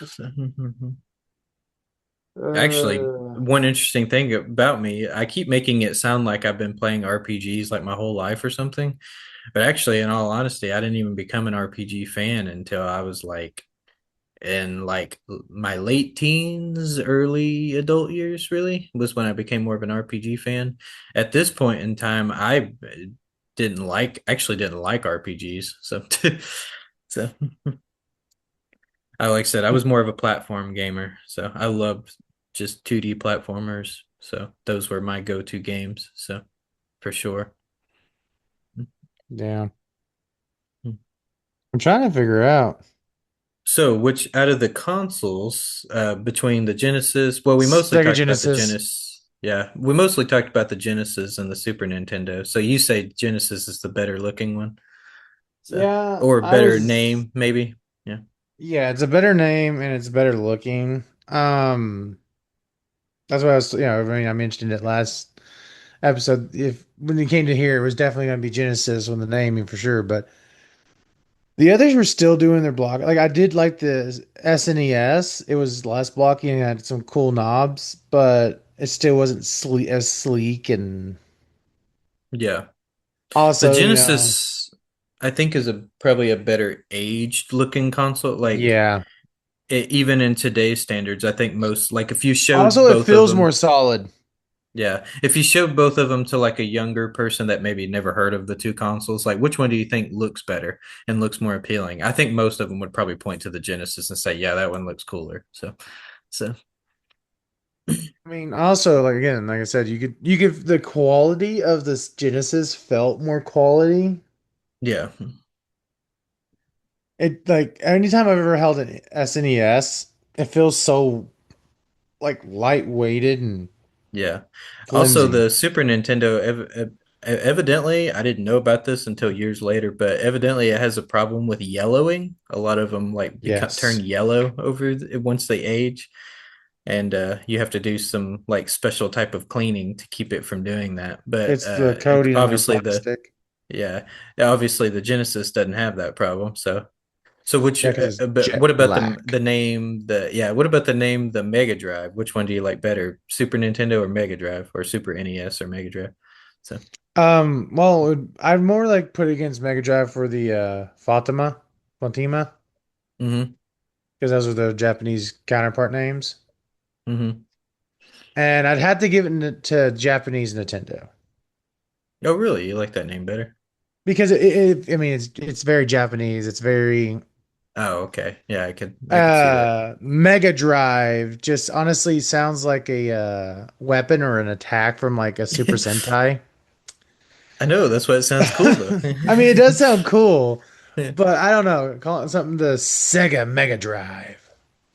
So, actually, uh, one interesting thing about me, I keep making it sound like I've been playing RPGs like my whole life or something. But actually, in all honesty, I didn't even become an RPG fan until I was like in like my late teens, early adult years, really, was when I became more of an RPG fan. At this point in time, I didn't like RPGs. So, so I like I said, I was more of a platform gamer. So I loved just 2D platformers. So those were my go-to games. So for sure. yeah. I'm trying to figure out So, which out of the consoles, between the Genesis, well, we mostly Sega talked about the Genesis. Genesis. Yeah, we mostly talked about the Genesis and the Super Nintendo. So you say Genesis is the better looking one, so Yeah, or I better was. name, maybe. Yeah, Yeah, it's a better name and it's better looking. That's why I was. I mean, I mentioned it last episode. If when it came to here, it was definitely going to be Genesis with the naming for sure. But the others were still doing their block. Like I did like the SNES. It was less blocky and had some cool knobs, but it still wasn't sleek. And yeah. The also, Genesis, I think, is a probably a better aged looking console. Like yeah. even in today's standards, I think most like if you showed Also, it both of feels more them. solid. Yeah. If you showed both of them to like a younger person that maybe never heard of the two consoles, like which one do you think looks better and looks more appealing? I think most of them would probably point to the Genesis and say, yeah, that one looks cooler. So I mean, also, like again, like I said, you could the quality of this Genesis felt more quality. yeah. It like anytime I've ever held an SNES, it feels so like lightweighted and Yeah. Also, flimsy. the Super Nintendo, evidently, I didn't know about this until years later, but evidently it has a problem with yellowing. A lot of them like turn Yes. yellow once they age. And you have to do some like special type of cleaning to keep it from doing that. But It's the coating on their obviously the plastic. yeah, obviously the Genesis doesn't have that problem. So which Yeah, because it's but jet what about the black. name the yeah, what about the name the Mega Drive? Which one do you like better? Super Nintendo or Mega Drive or Super NES or Mega Drive? So Well, I'd more like put it against Mega Drive for the Fatima, mm-hmm. because those are the Japanese counterpart names. Mm-hmm. And I'd have to give it to Japanese Nintendo. Oh really? You like that name better? Because I mean, it's very Japanese. It's very Oh, okay. Yeah, I could see that. Mega Drive. Just honestly sounds like a weapon or an attack from like a Super Sentai. I know, that's why it sounds cool though. I mean, it does sound cool, Yeah. but I don't know. Call it something the Sega Mega Drive.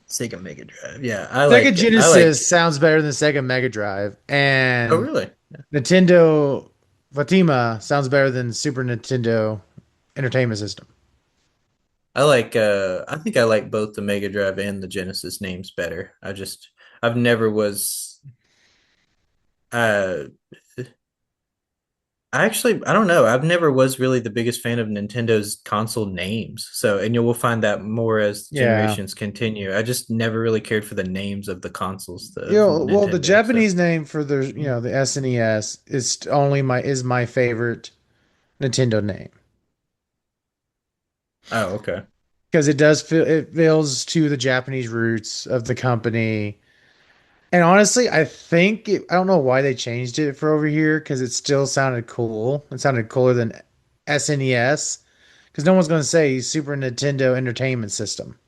Sega Mega Drive. Yeah, Sega I like Genesis sounds better than Sega Mega Drive, oh and really? Nintendo Fatima sounds better than Super Nintendo Entertainment System. I think I like both the Mega Drive and the Genesis names better. I've never was uh I don't know. I've never was really the biggest fan of Nintendo's console names. So and you will find that more as Yeah. generations continue. I just never really cared for the names of the consoles of Well, the Nintendo. So Japanese name for the SNES is my favorite Nintendo name oh okay. because it feels to the Japanese roots of the company. And honestly, I don't know why they changed it for over here because it still sounded cool. It sounded cooler than SNES because no one's going to say Super Nintendo Entertainment System.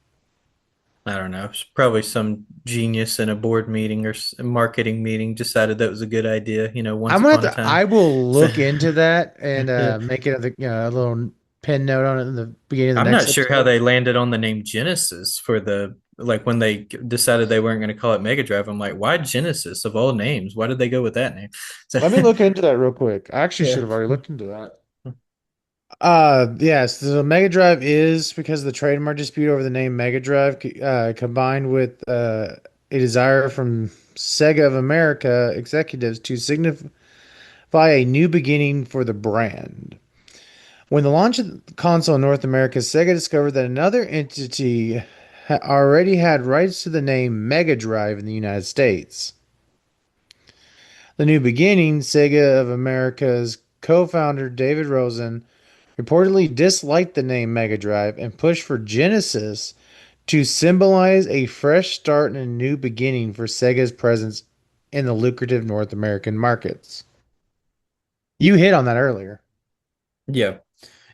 I don't know. It's probably some genius in a board meeting or a marketing meeting decided that was a good idea, once I'm gonna have upon a to. time. I will So look into that and yeah. make it a little pin note on it in the beginning of the I'm next not sure how episode. they landed on the name Genesis for like when they decided they weren't going to call it Mega Drive, I'm like, why Genesis of all names? Why did they go with that name? So, Let me look into that real quick. I actually should yeah. have already looked into that. Yes, the Mega Drive is because of the trademark dispute over the name Mega Drive, combined with a desire from Sega of America executives to signify a new beginning for the brand. When the launch of the console in North America, Sega discovered that another entity already had rights to the name Mega Drive in the United States. The new beginning, Sega of America's co-founder David Rosen reportedly disliked the name Mega Drive and pushed for Genesis to symbolize a fresh start and a new beginning for Sega's presence in the lucrative North American markets. You hit on that earlier. Yeah.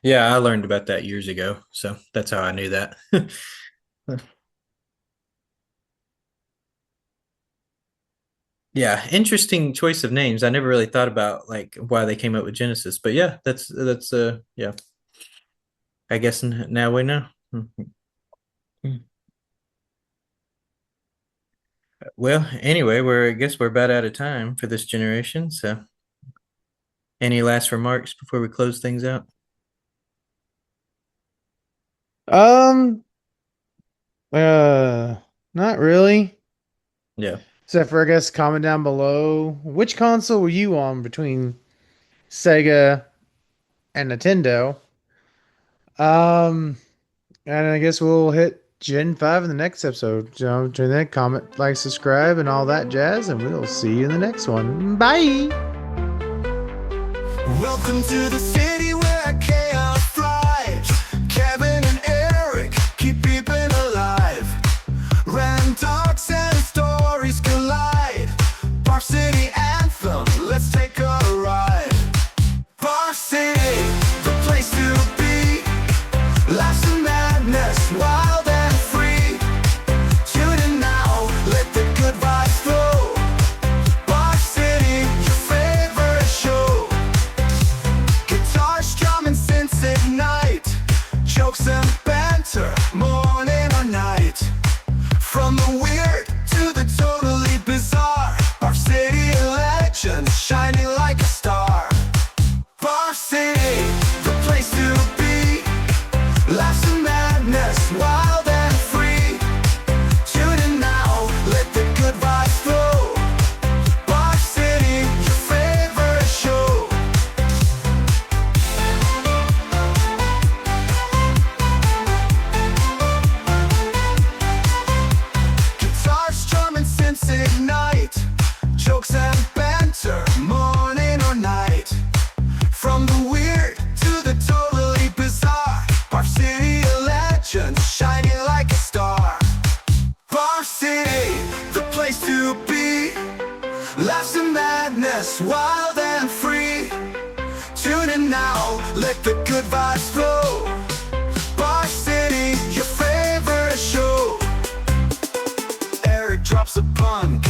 Yeah, I learned about that years ago, so that's how I knew that. Yeah, interesting choice of names. I never really thought about like why they came up with Genesis, but yeah, that's yeah. I guess now we know. Well, anyway, I guess we're about out of time for this generation. So, any last remarks before we close things out? Um, uh, Not really. Yeah. Except for, I guess, comment down below. Which console were you on between Sega and Nintendo? Um, and I guess we'll hit Gen 5 in the next episode. So, turn that, comment, like, subscribe, and all that jazz, and we'll see you in the next one. Bye! Welcome to the city where chaos thrives. Kevin and Eric keep people alive. Random talks and stories collide. Bar City Anthem, let's take a ride. Bar City, the place to be. Laughs and madness, wild and free. Tune in now, let the good vibes flow. Bar City, your favorite show. Guitars, drum and synths ignite. Jokes and banter, morning or night. From the weird to the totally bizarre. Bar City legends shining like a star. Bar City, the place to be. Laughs and madness, wild and free. Tune in now, let the good vibes flow. Bar City, your favorite show. Guitars, drum and synths ignite. Jokes and banter, morning or night. From the weird to the totally bizarre. Bar City legends shining like a star. Bar City, the place to be. Laughs and madness, wild and free. Tune in now, let the good vibes flow. Bar City, your favorite show. Eric drops a pun,